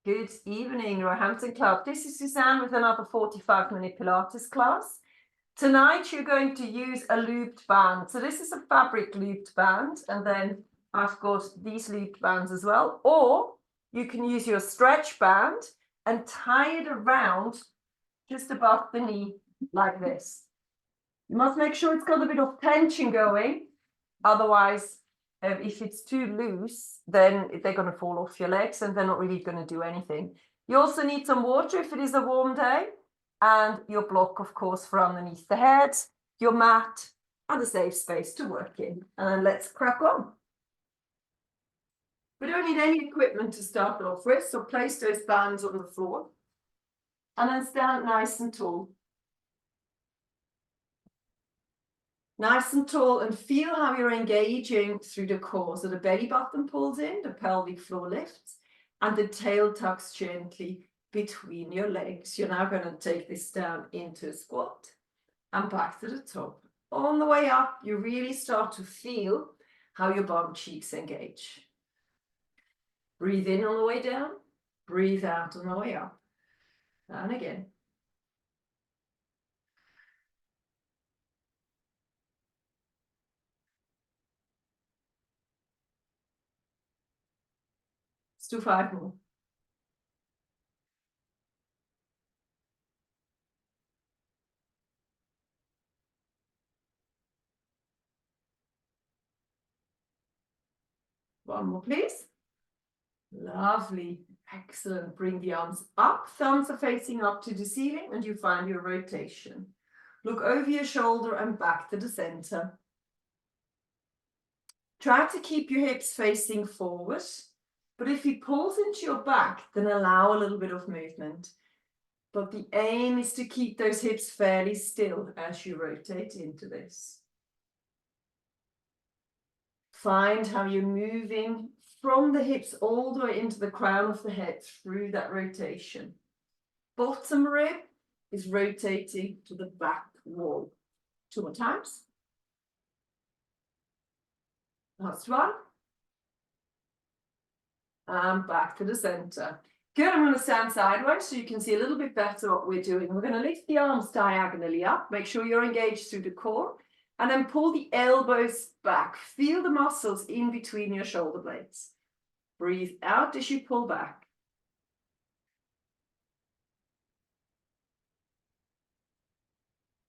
Good evening, Roehampton Club. This is Susanne with another 45-minute Pilates class. Tonight you're going to use a looped band. So this is a fabric looped band, and then I've got these looped bands as well. Or you can use your stretch band and tie it around just above the knee like this. You must make sure it's got a bit of tension going. Otherwise, if it's too loose, then they're going to fall off your legs and they're not really going to do anything. You also need some water if it is a warm day, and your block, of course, for underneath the head, your mat, and a safe space to work in. And then let's crack on. We don't need any equipment to start off with, so place those bands on the floor and then stand nice and tall. Nice and tall, and feel how you're engaging through the core. So the belly button pulls in, the pelvic floor lifts, and the tail tucks gently between your legs. You're now going to take this down into a squat and back to the top. On the way up, you really start to feel how your bum cheeks engage. Breathe in on the way down, breathe out on the way up. And again. Let's do 5 more. One more, please. Lovely. Excellent. Bring the arms up. Thumbs are facing up to the ceiling, and you find your rotation. Look over your shoulder and back to the center. Try to keep your hips facing forward, but if he pulls into your back, then allow a little bit of movement. But the aim is to keep those hips fairly still as you rotate into this. Find how you're moving from the hips all the way into the crown of the head through that rotation. Bottom rib is rotating to the back wall. 2 more times. Last one. And back to the center. Good, I'm going to stand sideways so you can see a little bit better what we're doing. We're going to lift the arms diagonally up. Make sure you're engaged through the core. And then pull the elbows back. Feel the muscles in between your shoulder blades. Breathe out as you pull back.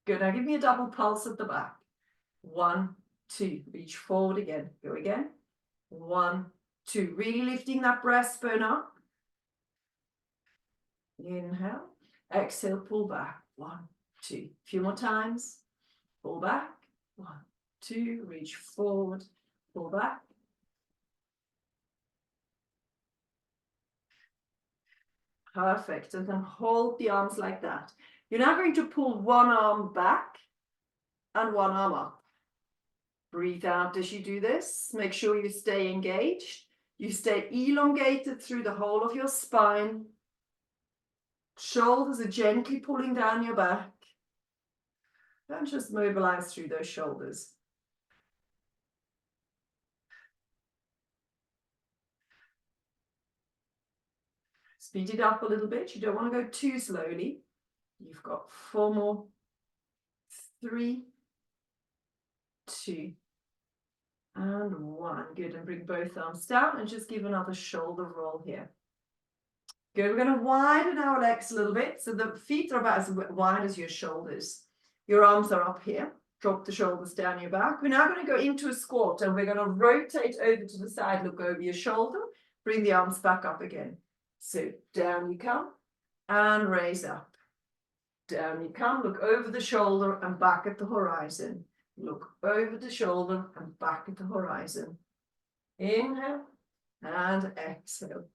Good, now give me a double pulse at the back. 1, 2, reach forward again. Go again. 1, 2, really lifting that breastbone up. Inhale, exhale, pull back. 1, 2, a few more times. Pull back. 1, 2, reach forward, pull back. Perfect, and then hold the arms like that. You're now going to pull one arm back and one arm up. Breathe out as you do this. Make sure you stay engaged. You stay elongated through the whole of your spine. Shoulders are gently pulling down your back. And just mobilize through those shoulders. Speed it up a little bit. You don't want to go too slowly. You've got 4 more. 3, 2, and 1. Good, and bring both arms down and just give another shoulder roll here. Good, we're going to widen our legs a little bit so the feet are about as wide as your shoulders. Your arms are up here. Drop the shoulders down your back. We're now going to go into a squat, and we're going to rotate over to the side, look over your shoulder, bring the arms back up again. So down you come and raise up. Down you come, look over the shoulder and back at the horizon. Look over the shoulder and back at the horizon. Inhale and exhale.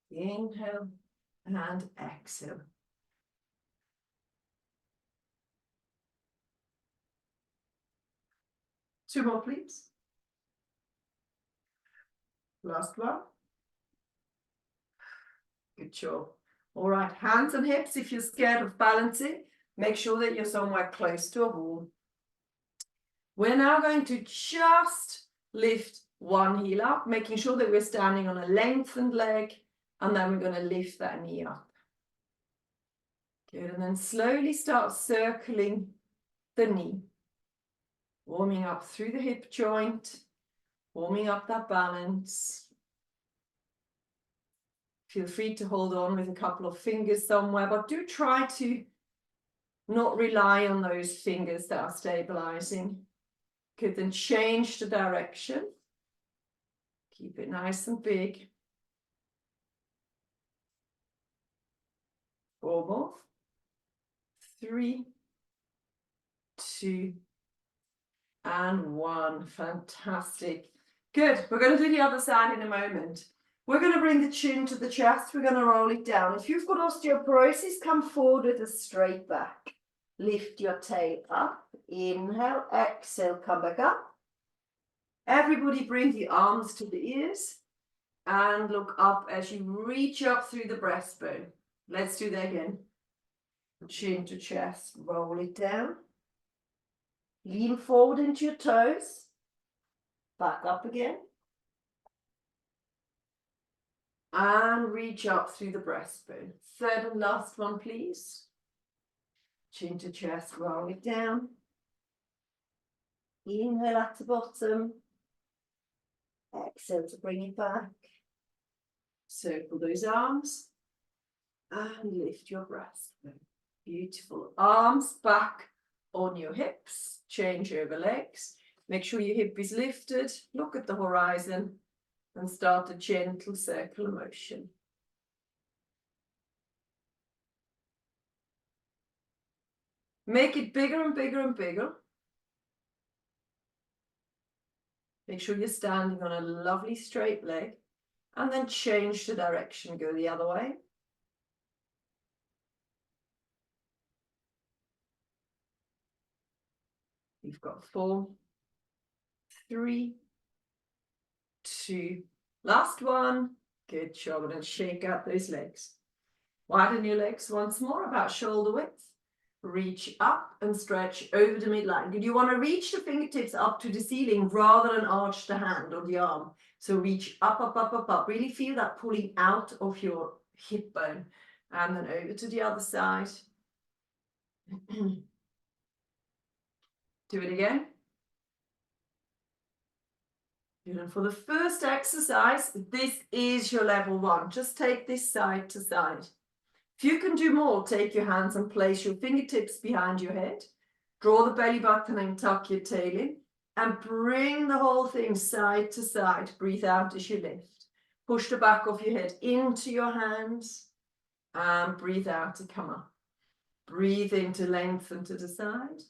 Inhale and exhale. Two more, please. Last one. Good job. All right, hands and hips. If you're scared of balancing, make sure that you're somewhere close to a wall. We're now going to just lift one heel up, making sure that we're standing on a lengthened leg And then we're going to lift that knee up. Good, and then slowly start circling the knee. Warming up through the hip joint, warming up that balance. Feel free to hold on with a couple of fingers somewhere, but do try to not rely on those fingers that are stabilizing. Good, then change the direction. Keep it nice and big. 4 more. 3, 2, and 1. Fantastic. Good. We're going to do the other side in a moment. We're going to bring the chin to the chest. We're going to roll it down. If you've got osteoporosis, come forward with a straight back. Lift your tail up. Inhale, exhale, come back up. Everybody bring the arms to the ears and look up as you reach up through the breastbone. Let's do that again. Chin to chest, roll it down. Lean forward into your toes. Back up again. And reach up through the breastbone. Third and last one, please. Chin to chest, roll it down. Inhale at the bottom. Exhale to bring it back. Circle those arms. And lift your breastbone. Beautiful. Arms back on your hips. Change over legs. Make sure your hip is lifted. Look at the horizon. And start a gentle circular motion. Make it bigger and bigger and bigger. Make sure you're standing on a lovely straight leg. And then change the direction. Go the other way. You've got 4, 3, 2, last one. Good job. And then shake out those legs. Widen your legs once more, about shoulder width. Reach up and stretch over the midline. You want to reach the fingertips up to the ceiling rather than arch the hand or the arm. So reach up, up, up, up, up. Really feel that pulling out of your hip bone. And then over to the other side. Do it again. And for the first exercise, this is your level 1. Just take this side to side. If you can do more, take your hands and place your fingertips behind your head. Draw the belly button and tuck your tail in. And bring the whole thing side to side. Breathe out as you lift. Push the back of your head into your hands. And breathe out to come up. Breathe in to lengthen to the side.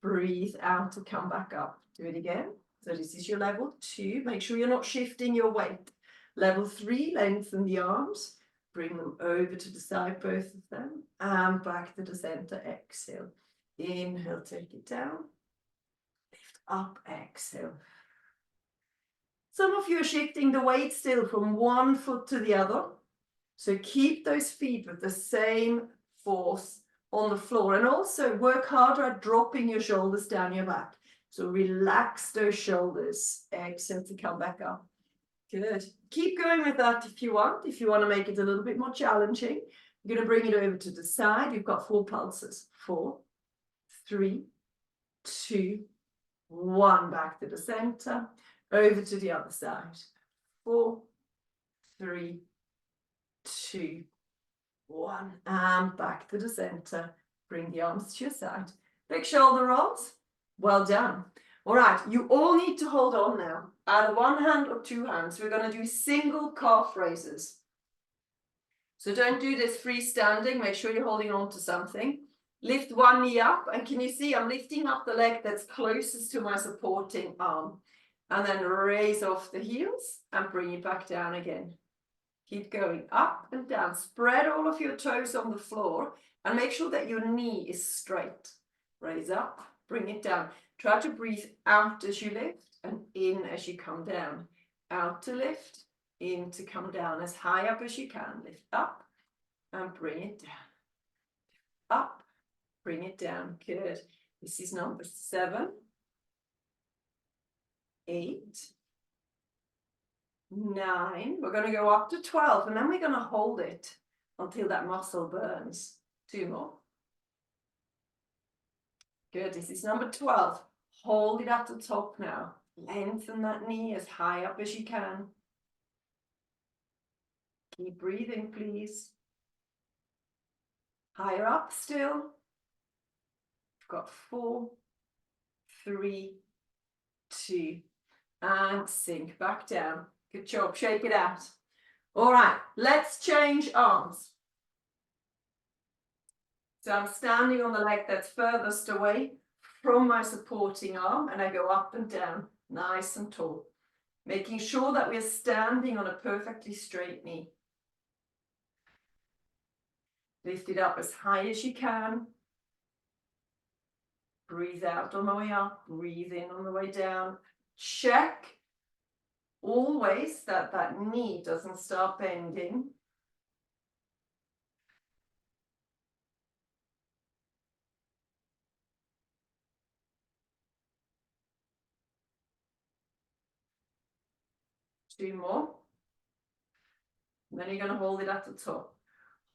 Breathe out to come back up. Do it again. So this is your level 2. Make sure you're not shifting your weight. Level 3, lengthen the arms. Bring them over to the side, both of them. And back to the center. Exhale. Inhale, take it down. Lift up, exhale. Some of you are shifting the weight still from one foot to the other. So keep those feet with the same force on the floor. And also work harder at dropping your shoulders down your back. So relax those shoulders. Exhale to come back up. Good. Keep going with that if you want. If you want to make it a little bit more challenging, you're going to bring it over to the side. You've got 4 pulses. 4, 3, 2, 1. Back to the center. Over to the other side. 4, 3, 2, 1. And back to the center. Bring the arms to your side. Big shoulder rolls. Well done. All right, you all need to hold on now. Either one hand or 2 hands. We're going to do single calf raises. So don't do this freestanding. Make sure you're holding on to something. Lift one knee up. And can you see I'm lifting up the leg that's closest to my supporting arm. And then raise off the heels and bring it back down again. Keep going up and down. Spread all of your toes on the floor and make sure that your knee is straight. Raise up, bring it down. Try to breathe out as you lift and in as you come down. Out to lift, in to come down. As high up as you can. Lift up and bring it down. Up, bring it down. Good. This is number 7, 8, 9. We're going to go up to 12, and then we're going to hold it until that muscle burns. 2 more. Good. This is number 12. Hold it at the top now. Lengthen that knee as high up as you can. Keep breathing, please. Higher up still. We've got 4, 3, 2, and sink back down. Good job. Shake it out. All right, let's change arms. So I'm standing on the leg that's furthest away from my supporting arm, and I go up and down, nice and tall, making sure that we're standing on a perfectly straight knee. Lift it up as high as you can. Breathe out on the way up, breathe in on the way down. Check always that that knee doesn't start bending. Two more. And then you're going to hold it at the top.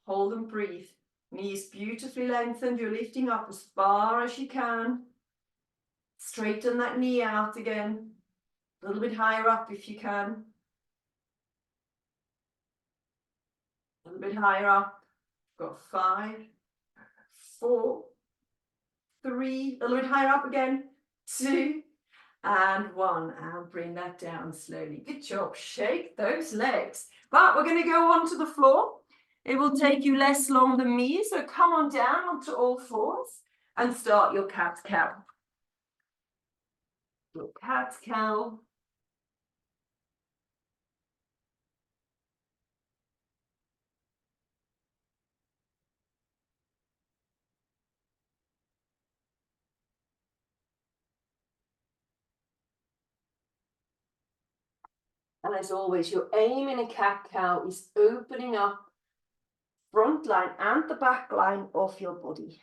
Hold and breathe. Knees beautifully lengthened. You're lifting up as far as you can. Straighten that knee out again. A little bit higher up if you can. A little bit higher up. Got 5, 4, 3. A little bit higher up again. 2, and 1. And bring that down slowly. Good job. Shake those legs. But we're going to go onto the floor. It will take you less long than me. So come on down onto all fours and start your cat-cow. Your cat-cow. And as always, your aim in a cat-cow is opening up front line and the back line of your body.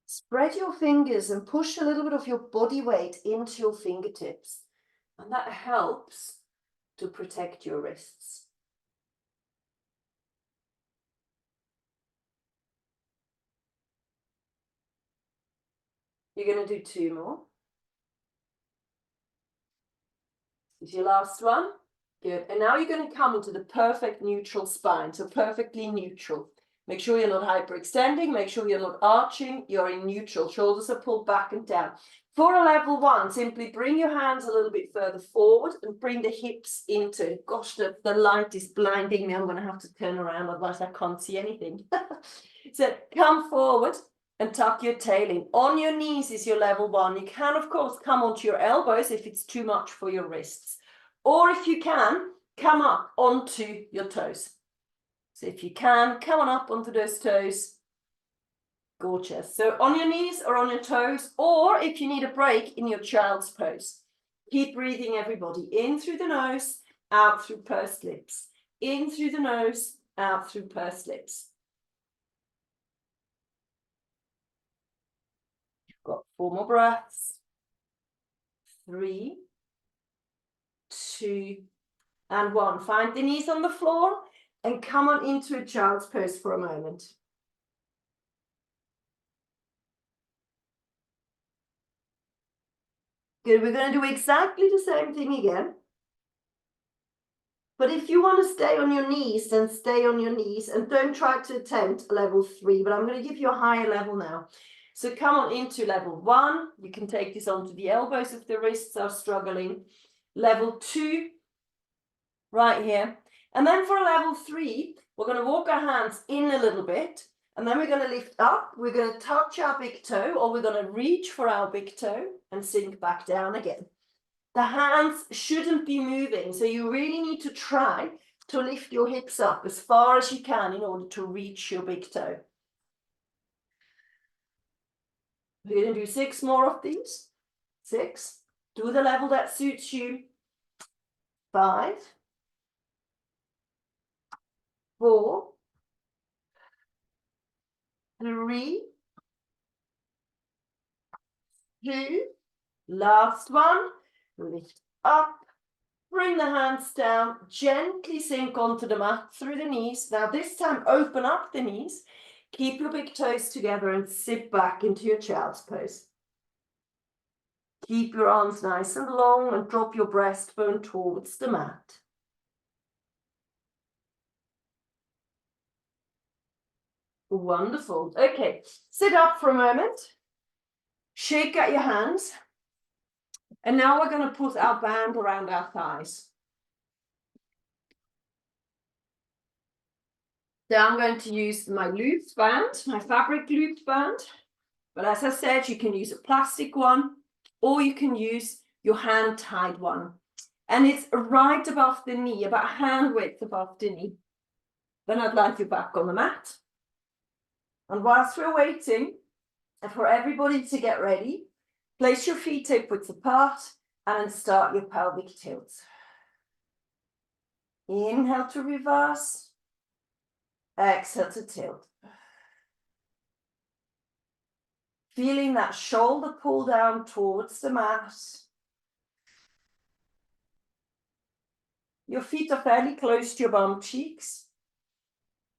Spread your fingers and push a little bit of your body weight into your fingertips. And that helps to protect your wrists. You're going to do 2 more. This is your last one. Good. And now you're going to come into the perfect neutral spine. So perfectly neutral. Make sure you're not hyperextending. Make sure you're not arching. You're in neutral. Shoulders are pulled back and down. For a level 1, simply bring your hands a little bit further forward and bring the hips into. Gosh, the light is blinding me. I'm going to have to turn around, otherwise I can't see anything. So come forward and tuck your tail in. On your knees is your level 1. You can, of course, come onto your elbows if it's too much for your wrists. Or if you can, come up onto your toes. So if you can, come on up onto those toes. Gorgeous. So on your knees or on your toes, or if you need a break in your child's pose. Keep breathing, everybody. In through the nose, out through pursed lips. In through the nose, out through pursed lips. You've got 4 more breaths. 3, 2, and 1. Find the knees on the floor and come on into a child's pose for a moment. Good, we're going to do exactly the same thing again. But if you want to stay on your knees, then stay on your knees and don't try to attempt level 3, but I'm going to give you a higher level now. So come on into level 1. You can take this onto the elbows if the wrists are struggling. Level 2, right here. And then for level 3, we're going to walk our hands in a little bit. And then we're going to lift up. We're going to touch our big toe, or we're going to reach for our big toe and sink back down again. The hands shouldn't be moving, so you really need to try to lift your hips up as far as you can in order to reach your big toe. We're going to do 6 more of these. 6. Do the level that suits you. 5, 4, 3, 2. Last one. Lift up. Bring the hands down. Gently sink onto the mat through the knees. Now this time, open up the knees. Keep your big toes together and sit back into your child's pose. Keep your arms nice and long and drop your breastbone towards the mat. Wonderful. Okay, sit up for a moment. Shake out your hands. And now we're going to put our band around our thighs. So I'm going to use my looped band, my fabric looped band. But as I said, you can use a plastic one, or you can use your hand-tied one. And it's right above the knee, about hand width above the knee. Then I'd like you back on the mat. And whilst we're waiting for everybody to get ready, place your feet upwards apart and start your pelvic tilt. Inhale to reverse. Exhale to tilt. Feeling that shoulder pull down towards the mat. Your feet are fairly close to your bum cheeks.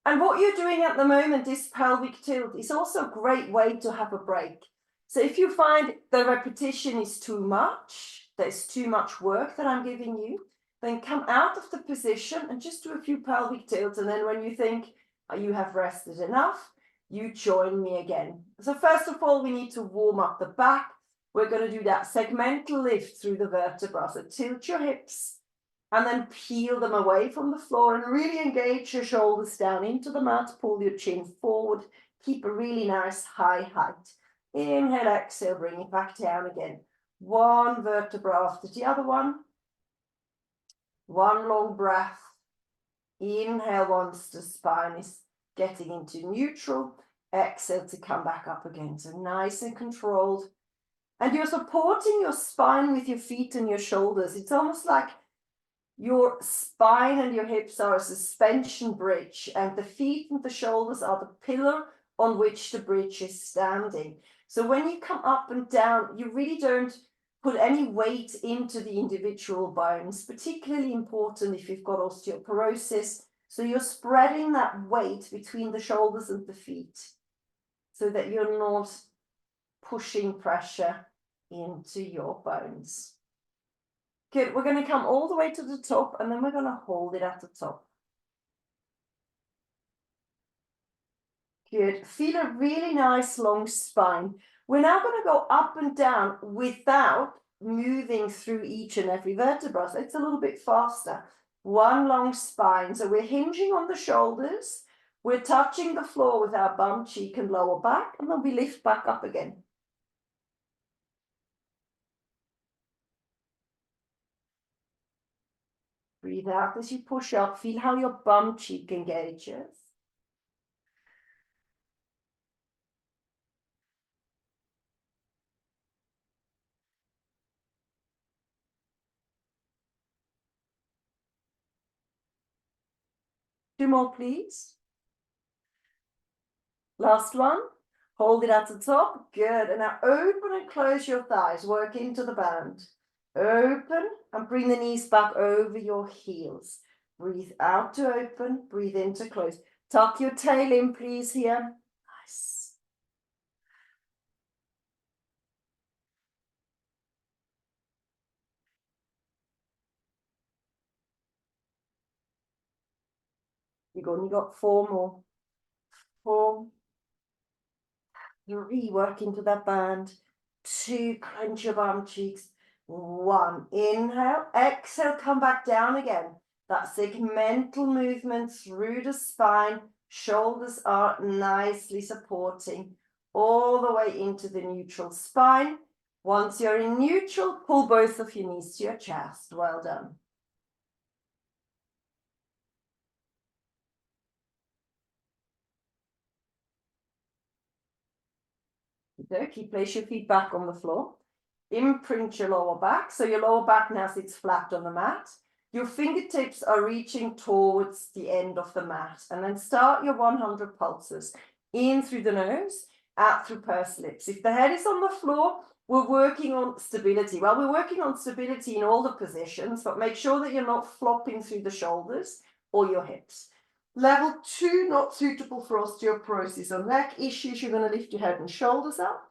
And what you're doing at the moment, this pelvic tilt, is also a great way to have a break. So if you find the repetition is too much, there's too much work that I'm giving you, then come out of the position and just do a few pelvic tilts. And then when you think you have rested enough, you join me again. So first of all, we need to warm up the back. We're going to do that segmental lift through the vertebra. So tilt your hips and then peel them away from the floor and really engage your shoulders down into the mat. Pull your chin forward. Keep a really nice high height. Inhale, exhale, bring it back down again. One vertebra after the other one. One long breath. Inhale once the spine is getting into neutral. Exhale to come back up again. So nice and controlled. And you're supporting your spine with your feet and your shoulders. It's almost like your spine and your hips are a suspension bridge, and the feet and the shoulders are the pillar on which the bridge is standing. So when you come up and down, you really don't put any weight into the individual bones, particularly important if you've got osteoporosis. So you're spreading that weight between the shoulders and the feet so that you're not pushing pressure into your bones. Good, we're going to come all the way to the top and then we're going to hold it at the top. Good, feel a really nice long spine. We're now going to go up and down without moving through each and every vertebra. So it's a little bit faster. One long spine. So we're hinging on the shoulders. We're touching the floor with our bum cheek and lower back, and then we lift back up again. Breathe out as you push up. Feel how your bum cheek engages. Two more, please. Last one. Hold it at the top. Good. And now open and close your thighs. Work into the band. Open and bring the knees back over your heels. Breathe out to open. Breathe in to close. Tuck your tail in, please, here. Nice. You've only got 4 more. 4. 3, work into that band. 2, clench your bum cheeks. 1, inhale, exhale, come back down again. That segmental movement through the spine. Shoulders are nicely supporting all the way into the neutral spine. Once you're in neutral, pull both of your knees to your chest. Well done. Okay, place your feet back on the floor. Imprint your lower back. So your lower back now sits flat on the mat. Your fingertips are reaching towards the end of the mat. And then start your 100 pulses. In through the nose, out through pursed lips. If the head is on the floor, we're working on stability. Well, we're working on stability in all the positions, but make sure that you're not flopping through the shoulders or your hips. Level 2, not suitable for osteoporosis. On neck issues, you're going to lift your head and shoulders up.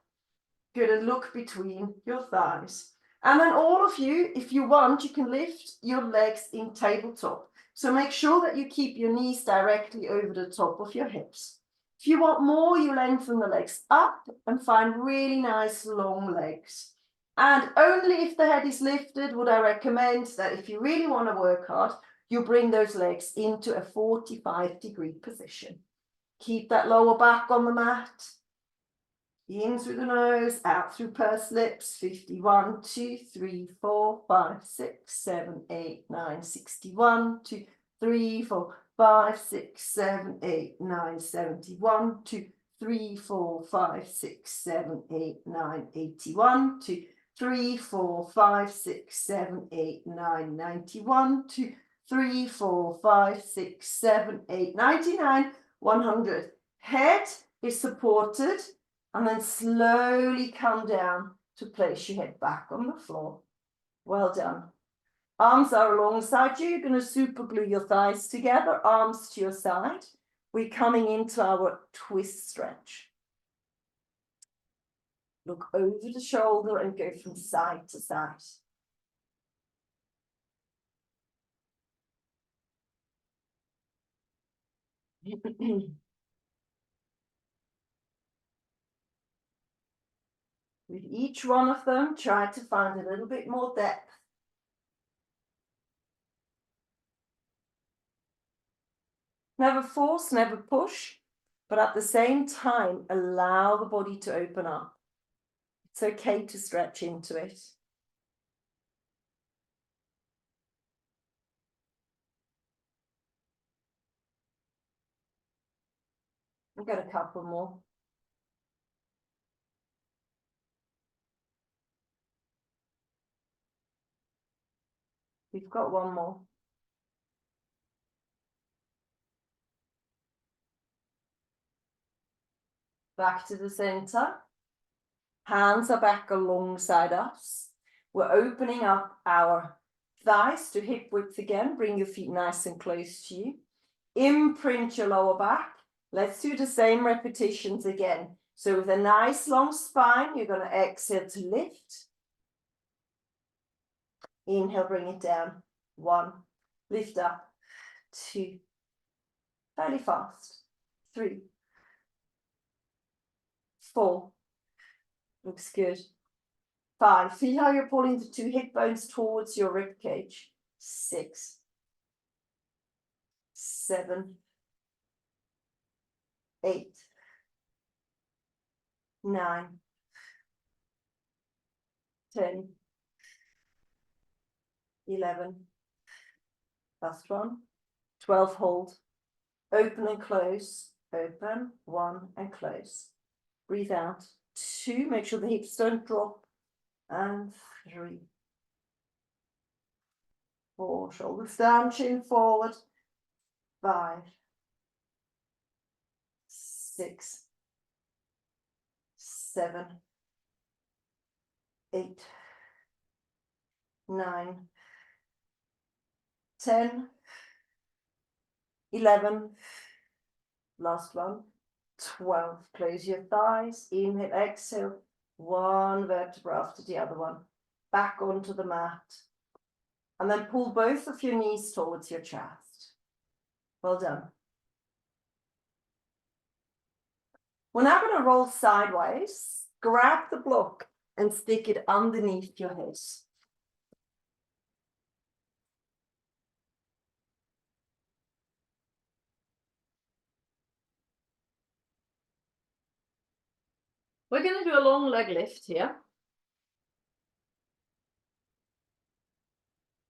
You're going to look between your thighs. And then all of you, if you want, you can lift your legs in tabletop. So make sure that you keep your knees directly over the top of your hips. If you want more, you lengthen the legs up and find really nice long legs. And only if the head is lifted would I recommend that if you really want to work hard, you bring those legs into a 45-degree position. Keep that lower back on the mat. In through the nose, out through pursed lips. 51, 2, 3, 4, 5, 6, 7, 8, 9, 61, 2, 3, 4, 5, 6, 7, 8, 9, 71, 2, 3, 4, 5, 6, 7, 8, 9, 81, 2, 3, 4, 5, 6, 7, 8, 9, 91, 2, 3, 4, 5, 6, 7, 8, 99, 100. Head is supported, and then slowly come down to place your head back on the floor. Well done. Arms are alongside you. You're going to super glue your thighs together, arms to your side. We're coming into our twist stretch. Look over the shoulder and go from side to side. With each one of them, try to find a little bit more depth. Never force, never push, but at the same time, allow the body to open up. It's okay to stretch into it. I've got a couple more. We've got one more. Back to the center. Hands are back alongside us. We're opening up our thighs to hip width again. Bring your feet nice and close to you. Imprint your lower back. Let's do the same repetitions again. So with a nice long spine, you're going to exhale to lift. Inhale, bring it down. 1, lift up. 2, fairly fast. 3, 4, looks good. 5, feel how you're pulling the 2 hip bones towards your rib cage. 6, 7, 8, 9, 10, 11, last one, 12, hold, open and close, open, 1 and close, breathe out, 2, make sure the hips don't drop, and 3, 4, shoulders down, chin forward, 5, 6, 7, 8, 9, 10, 11, last one, 12. Close your thighs, inhale, exhale, 1 vertebra after the other one, back onto the mat, and then pull both of your knees towards your chest. Well done. We're now going to roll sideways, grab the block and stick it underneath your head. We're going to do a long leg lift here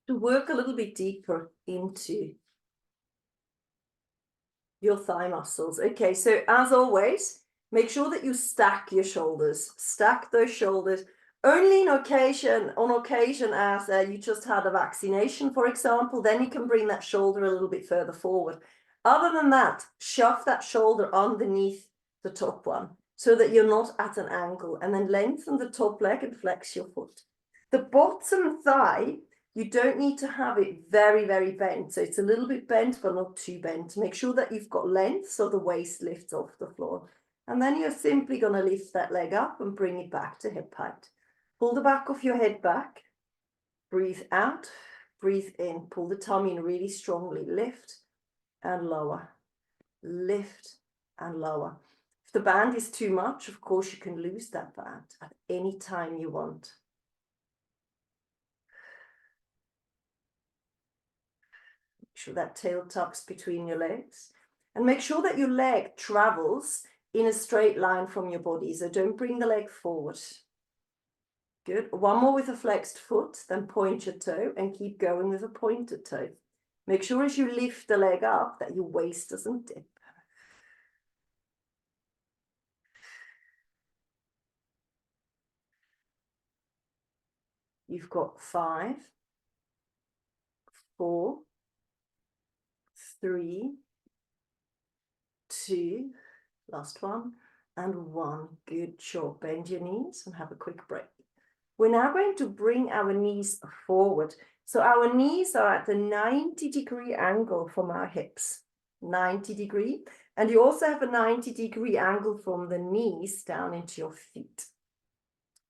to work a little bit deeper into your thigh muscles. Okay, so as always, make sure that you stack your shoulders. Stack those shoulders. Only on occasion as you just had a vaccination, for example, then you can bring that shoulder a little bit further forward. Other than that, shove that shoulder underneath the top one. so that you're not at an angle, and then lengthen the top leg and flex your foot. The bottom thigh, you don't need to have it very, very bent. So it's a little bit bent, but not too bent. Make sure that you've got length so the waist lifts off the floor. And then you're simply going to lift that leg up and bring it back to hip height. Pull the back of your head back. Breathe out, breathe in. Pull the tummy in really strongly. Lift and lower. Lift and lower. If the band is too much, of course, you can lose that band at any time you want. Make sure that tail tucks between your legs. And make sure that your leg travels in a straight line from your body. So don't bring the leg forward. Good. One more with a flexed foot, then point your toe and keep going with a pointed toe. Make sure as you lift the leg up that your waist doesn't dip. You've got 5, 4, 3, 2, last one, and 1. Good job. Bend your knees and have a quick break. We're now going to bring our knees forward. So our knees are at the 90-degree angle from our hips. 90 degree. And you also have a 90-degree angle from the knees down into your feet.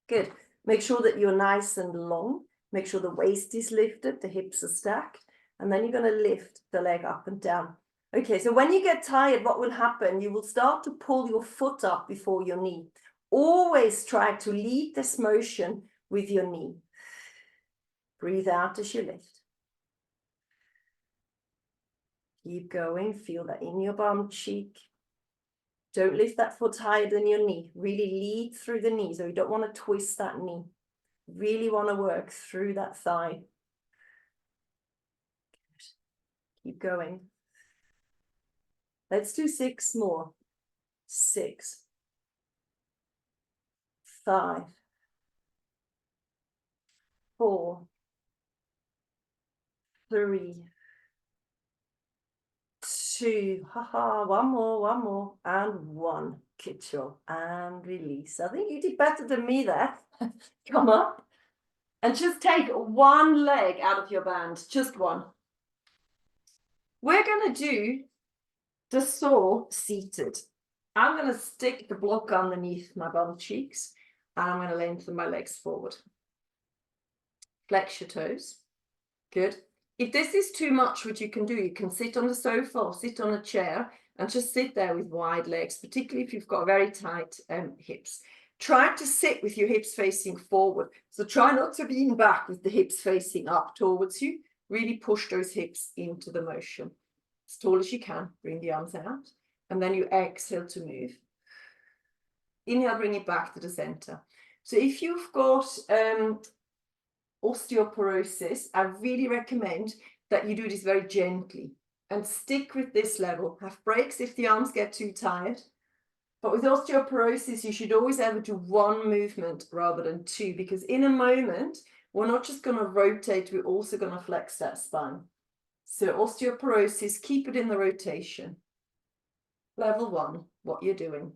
Good. Make sure that you're nice and long. Make sure the waist is lifted, the hips are stacked. And then you're going to lift the leg up and down. Okay, so when you get tired, what will happen? You will start to pull your foot up before your knee. Always try to lead this motion with your knee. Breathe out as you lift. Keep going. Feel that in your bum cheek. Don't lift that foot higher than your knee. Really lead through the knee. So you don't want to twist that knee. Really want to work through that thigh. Good. Keep going. Let's do 6 more. 6, 5, 4, 3, 2, one more, and 1. Good job. And release. I think you did better than me there. Come up. And just take one leg out of your band. Just one. We're going to do the saw seated. I'm going to stick the block underneath my bum cheeks. And I'm going to lengthen my legs forward. Flex your toes. Good. If this is too much, what you can do, you can sit on the sofa or sit on a chair and just sit there with wide legs, particularly if you've got very tight hips. Try to sit with your hips facing forward. So try not to lean back with the hips facing up towards you. Really push those hips into the motion. As tall as you can, bring the arms out. And then you exhale to move. Inhale, bring it back to the center. So if you've got osteoporosis, I really recommend that you do this very gently and stick with this level. Have breaks if the arms get too tired. But with osteoporosis, you should always ever do 1 movement rather than 2, because in a moment, we're not just going to rotate, we're also going to flex that spine. So osteoporosis, keep it in the rotation. Level 1, what you're doing.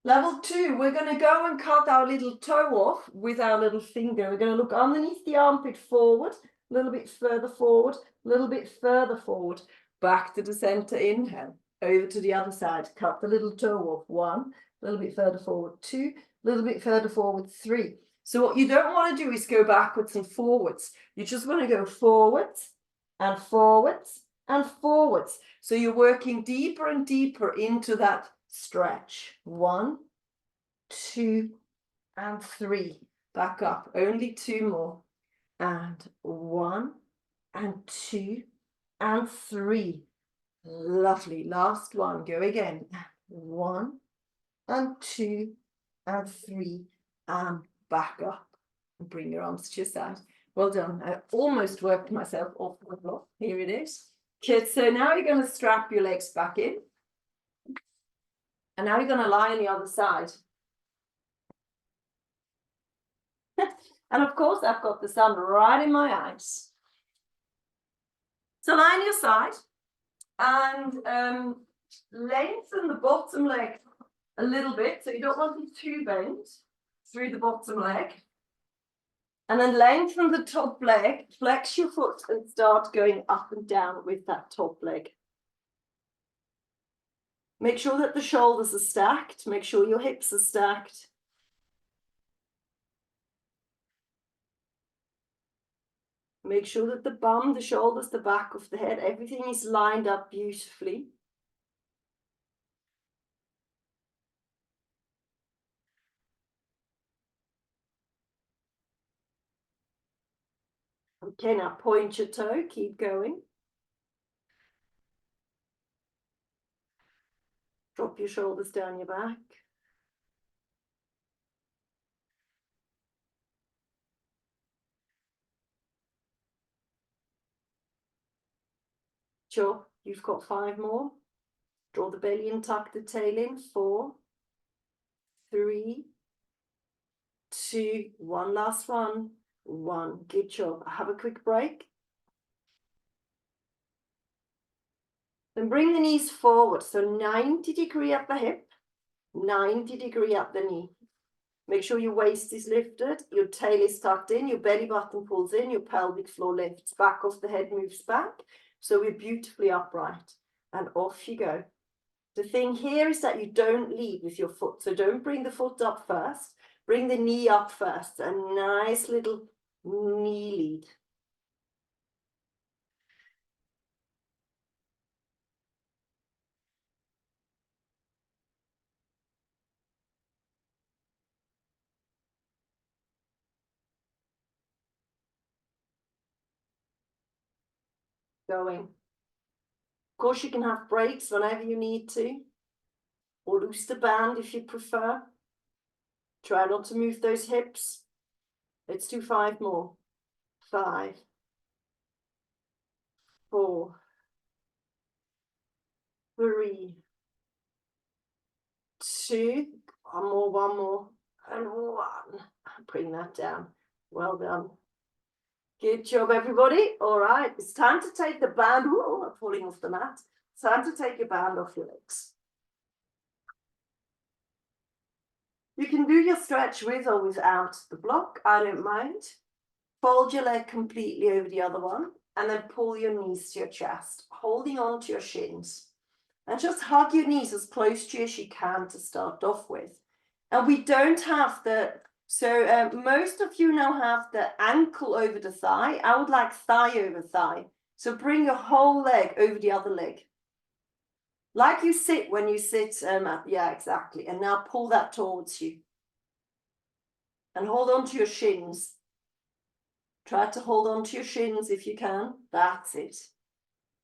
Level 2, we're going to go and cut our little toe off with our little finger. We're going to look underneath the armpit forward, a little bit further forward, a little bit further forward, back to the center, inhale, over to the other side, cut the little toe off, 1, a little bit further forward, 2, a little bit further forward, 3. So what you don't want to do is go backwards and forwards. You just want to go forwards and forwards and forwards. So you're working deeper and deeper into that stretch. 1, 2, and 3. Back up. Only 2 more. And 1, and 2, and 3. Lovely. Last one. Go again. 1, and 2, and 3. And back up. And bring your arms to your side. Well done. I almost worked myself off the block. Here it is. Good. So now you're going to strap your legs back in. And now you're going to lie on the other side. And of course, I've got the sun right in my eyes. So lie on your side and lengthen the bottom leg a little bit, so you don't want it too bent through the bottom leg. And then lengthen the top leg, flex your foot and start going up and down with that top leg. Make sure that the shoulders are stacked, make sure your hips are stacked. Make sure that the bum, the shoulders, the back of the head, everything is lined up beautifully. Okay, now point your toe, keep going. Drop your shoulders down your back. Sure, you've got 5 more. Draw the belly in, tuck the tail in. 4, 3, 2, 1, last one. 1, good job. Have a quick break. Then bring the knees forward, so 90-degree at the hip, 90-degree at the knee. Make sure your waist is lifted, your tail is tucked in, your belly button pulls in, your pelvic floor lifts, back of the head moves back. So we're beautifully upright. And off you go. The thing here is that you don't lead with your foot. So don't bring the foot up first. Bring the knee up first. A nice little knee lead. Going. Of course, you can have breaks whenever you need to, or loose the band if you prefer. Try not to move those hips. Let's do 5 more. 5, 4, 3, 2, one more, and 1. Bring that down. Well done. Good job, everybody. All right, it's time to take the band. Ooh, I'm falling off the mat. It's time to take your band off your legs. You can do your stretch with or without the block. I don't mind. Fold your leg completely over the other one and then pull your knees to your chest, holding on to your shins. And just hug your knees as close to you as you can to start off with. And we don't have the, so most of you now have the ankle over the thigh. I would like thigh over thigh. So bring your whole leg over the other leg. Like you sit when you sit, yeah, exactly. And now pull that towards you. And hold on to your shins. Try to hold on to your shins if you can. That's it.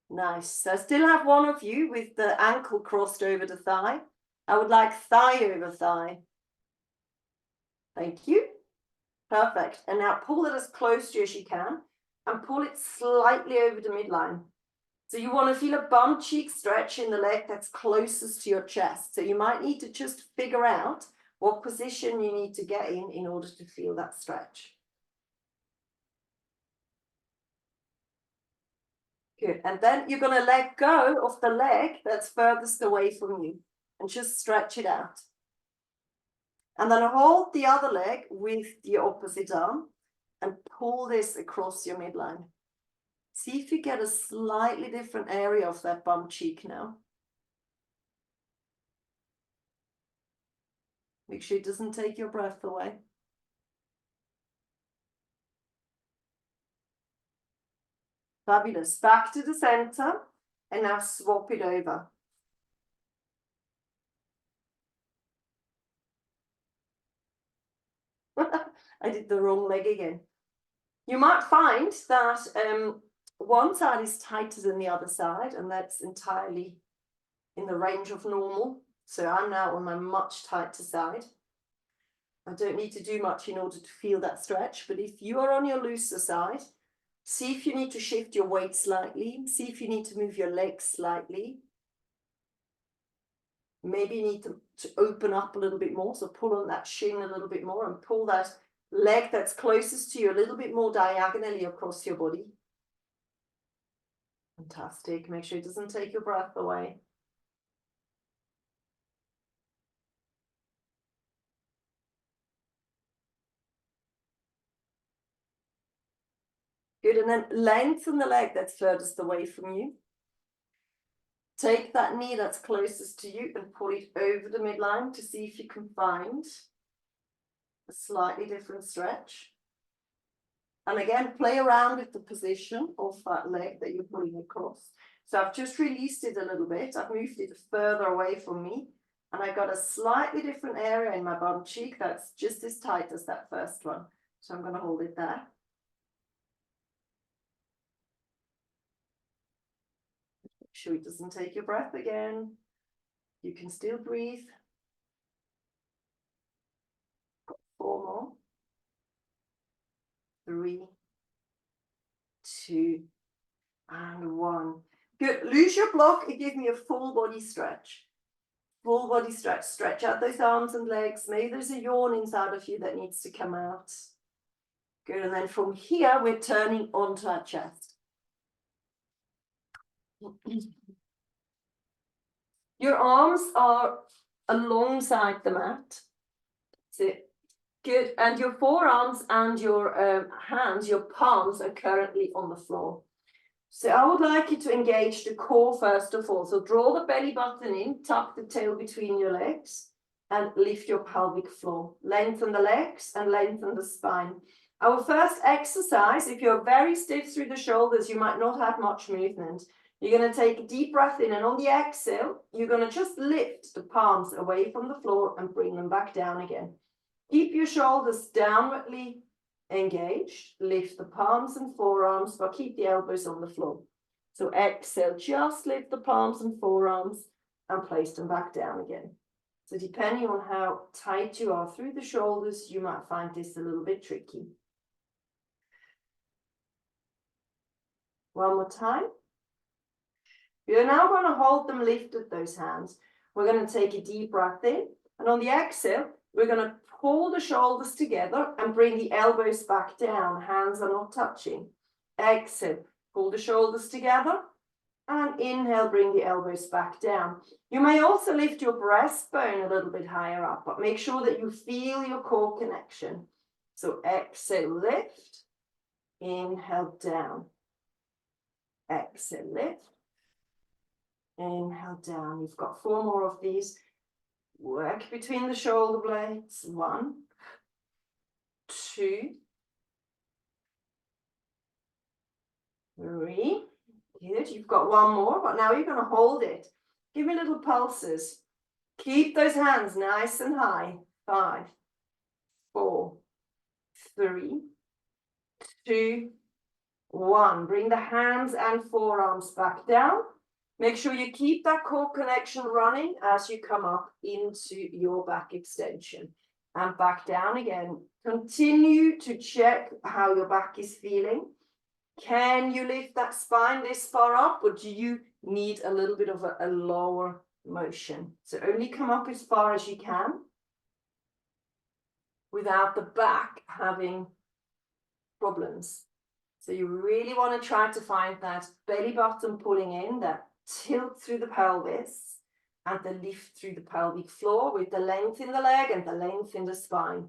Nice. So I still have one of you with the ankle crossed over the thigh. I would like thigh over thigh. Thank you. Perfect. And now pull it as close to you as you can and pull it slightly over the midline. So you want to feel a bum cheek stretch in the leg that's closest to your chest. So you might need to just figure out what position you need to get in order to feel that stretch. Good. And then you're going to let go of the leg that's furthest away from you and just stretch it out. And then hold the other leg with the opposite arm and pull this across your midline. See if you get a slightly different area of that bum cheek now. Make sure it doesn't take your breath away. Fabulous. Back to the center and now swap it over. I did the wrong leg again. You might find that one side is tighter than the other side, and that's entirely in the range of normal. So I'm now on my much tighter side. I don't need to do much in order to feel that stretch, but if you are on your looser side, see if you need to shift your weight slightly, see if you need to move your legs slightly. Maybe you need to open up a little bit more, so pull on that shin a little bit more and pull that leg that's closest to you a little bit more diagonally across your body. Fantastic. Make sure it doesn't take your breath away. Good, and then lengthen the leg that's furthest away from you. Take that knee that's closest to you and pull it over the midline to see if you can find a slightly different stretch. And again, play around with the position of that leg that you're pulling across. So I've just released it a little bit. I've moved it further away from me. And I got a slightly different area in my bottom cheek that's just as tight as that first one. So I'm going to hold it there. Make sure it doesn't take your breath again. You can still breathe. 4 more. 3, 2, and 1. Good. Lose your block and give me a full body stretch. Full body stretch. Stretch out those arms and legs. Maybe there's a yawn inside of you that needs to come out. Good. And then from here, we're turning onto our chest. Your arms are alongside the mat. That's it. Good. And your forearms and your hands, your palms are currently on the floor. So I would like you to engage the core first of all. So draw the belly button in, tuck the tail between your legs, and lift your pelvic floor. Lengthen the legs and lengthen the spine. Our first exercise, if you're very stiff through the shoulders, you might not have much movement. You're going to take a deep breath in, and on the exhale, you're going to just lift the palms away from the floor and bring them back down again. Keep your shoulders downwardly engaged. Lift the palms and forearms, but keep the elbows on the floor. So exhale, just lift the palms and forearms and place them back down again. So depending on how tight you are through the shoulders, you might find this a little bit tricky. One more time. You're now going to hold them lifted, those hands. We're going to take a deep breath in, and on the exhale, we're going to pull the shoulders together and bring the elbows back down. Hands are not touching. Exhale, pull the shoulders together, and inhale, bring the elbows back down. You may also lift your breastbone a little bit higher up, but make sure that you feel your core connection. So exhale, lift. Inhale, down. Exhale, lift. Inhale, down. You've got 4 more of these. Work between the shoulder blades. 1, 2, 3. Good. You've got 1 more, but now you're going to hold it. Give me little pulses. Keep those hands nice and high. 5, 4, 3, 2, 1. Bring the hands and forearms back down. Make sure you keep that core connection running as you come up into your back extension. And back down again. Continue to check how your back is feeling. Can you lift that spine this far up, or do you need a little bit of a lower motion? So only come up as far as you can without the back having problems. So you really want to try to find that belly button pulling in, that tilt through the pelvis, and the lift through the pelvic floor with the length in the leg and the length in the spine.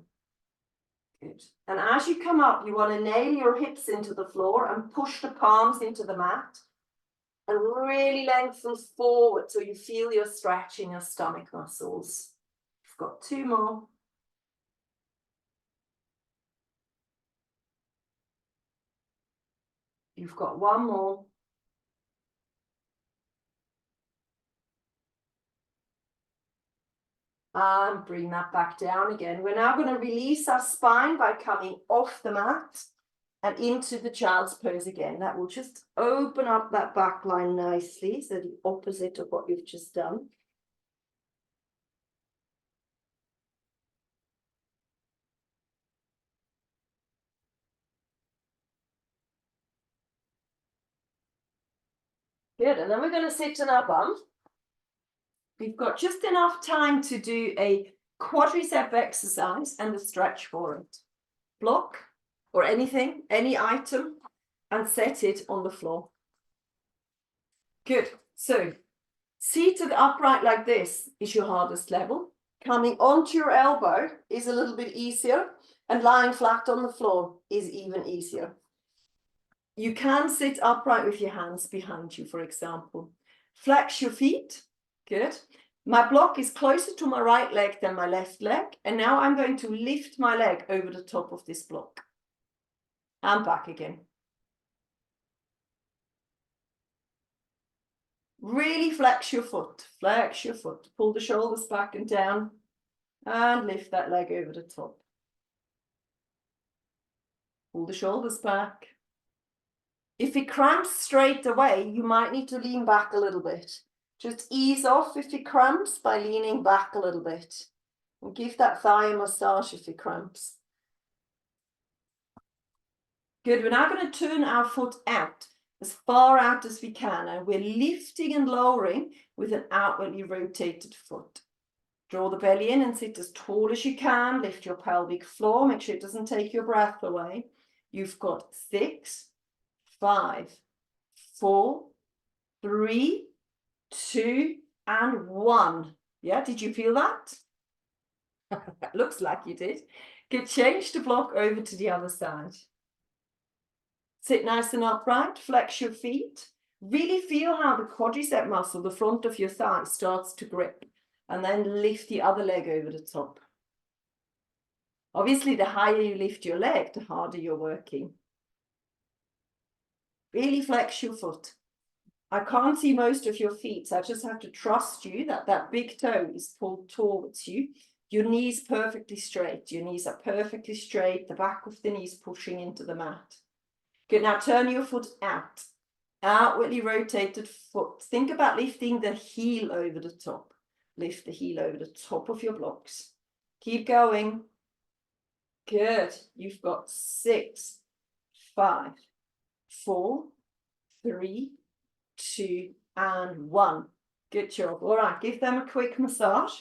Good. And as you come up, you want to nail your hips into the floor and push the palms into the mat and really lengthen forward so you feel you're stretching your stomach muscles. You've got 2 more. You've got 1 more. And bring that back down again. We're now going to release our spine by coming off the mat and into the child's pose again. That will just open up that back line nicely. So the opposite of what you've just done. Good. And then we're going to sit in our bum. We've got just enough time to do a quadricep exercise and a stretch for it. Block or anything, any item, and set it on the floor. Good. So seated upright like this is your hardest level. Coming onto your elbow is a little bit easier, and lying flat on the floor is even easier. You can sit upright with your hands behind you, for example. Flex your feet. Good. My block is closer to my right leg than my left leg. And now I'm going to lift my leg over the top of this block. And back again. Really flex your foot. Flex your foot. Pull the shoulders back and down. And lift that leg over the top. Pull the shoulders back. If it cramps straight away, you might need to lean back a little bit. Just ease off if it cramps by leaning back a little bit. And give that thigh a massage if it cramps. Good, we're now going to turn our foot out, as far out as we can. And we're lifting and lowering with an outwardly rotated foot. Draw the belly in and sit as tall as you can. Lift your pelvic floor. Make sure it doesn't take your breath away. You've got 6, 5, 4, 3, 2, and 1. Yeah, did you feel that? Looks like you did. Good, change the block over to the other side. Sit nice and upright, flex your feet. Really feel how the quadricep muscle, the front of your thigh, starts to grip. And then lift the other leg over the top. Obviously, the higher you lift your leg, the harder you're working. Really flex your foot. I can't see most of your feet, so I just have to trust you that that big toe is pulled towards you. Your knees perfectly straight. Your knees are perfectly straight. The back of the knees pushing into the mat. Good, now turn your foot out. Outwardly rotated foot. Think about lifting the heel over the top. Lift the heel over the top of your blocks. Keep going. Good. You've got 6, 5, 4, 3, 2, and 1. Good job. All right, give them a quick massage.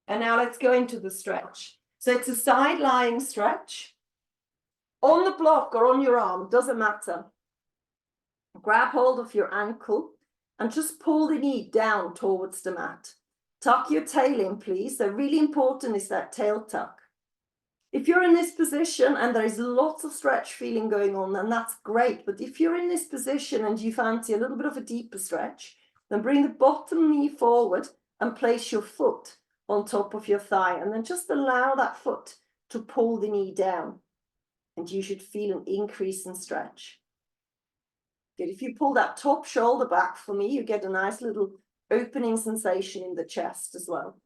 And now let's go into the stretch. So it's a side lying stretch. On the block or on your arm, doesn't matter. Grab hold of your ankle and just pull the knee down towards the mat. Tuck your tail in, please. So really important is that tail tuck. If you're in this position and there is lots of stretch feeling going on, then that's great. But if you're in this position and you fancy a little bit of a deeper stretch, then bring the bottom knee forward and place your foot on top of your thigh. And then just allow that foot to pull the knee down. And you should feel an increase in stretch. Good. If you pull that top shoulder back for me, you get a nice little opening sensation in the chest as well.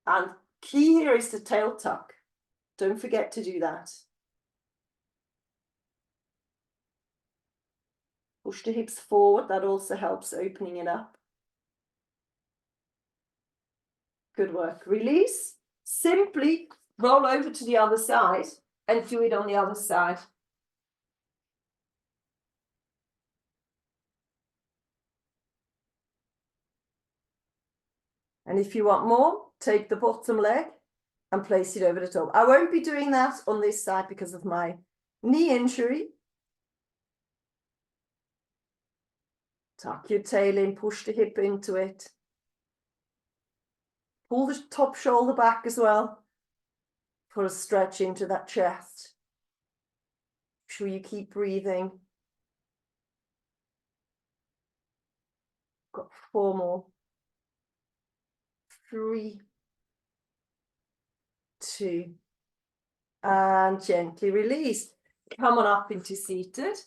And key here is the tail tuck. Don't forget to do that. Push the hips forward. That also helps opening it up. Good work. Release. Simply roll over to the other side and do it on the other side. And if you want more, take the bottom leg and place it over the top. I won't be doing that on this side because of my knee injury. Tuck your tail in, push the hip into it. Pull the top shoulder back as well for a stretch into that chest. Make sure you keep breathing. Got 4 more. 3, 2, and gently release. Come on up into seated.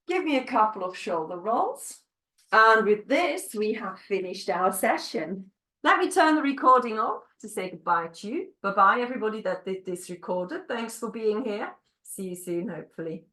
Give me a couple of shoulder rolls. And with this, we have finished our session. Let me turn the recording off to say goodbye to you. Bye-bye, everybody that did this recorded. Thanks for being here. See you soon, hopefully.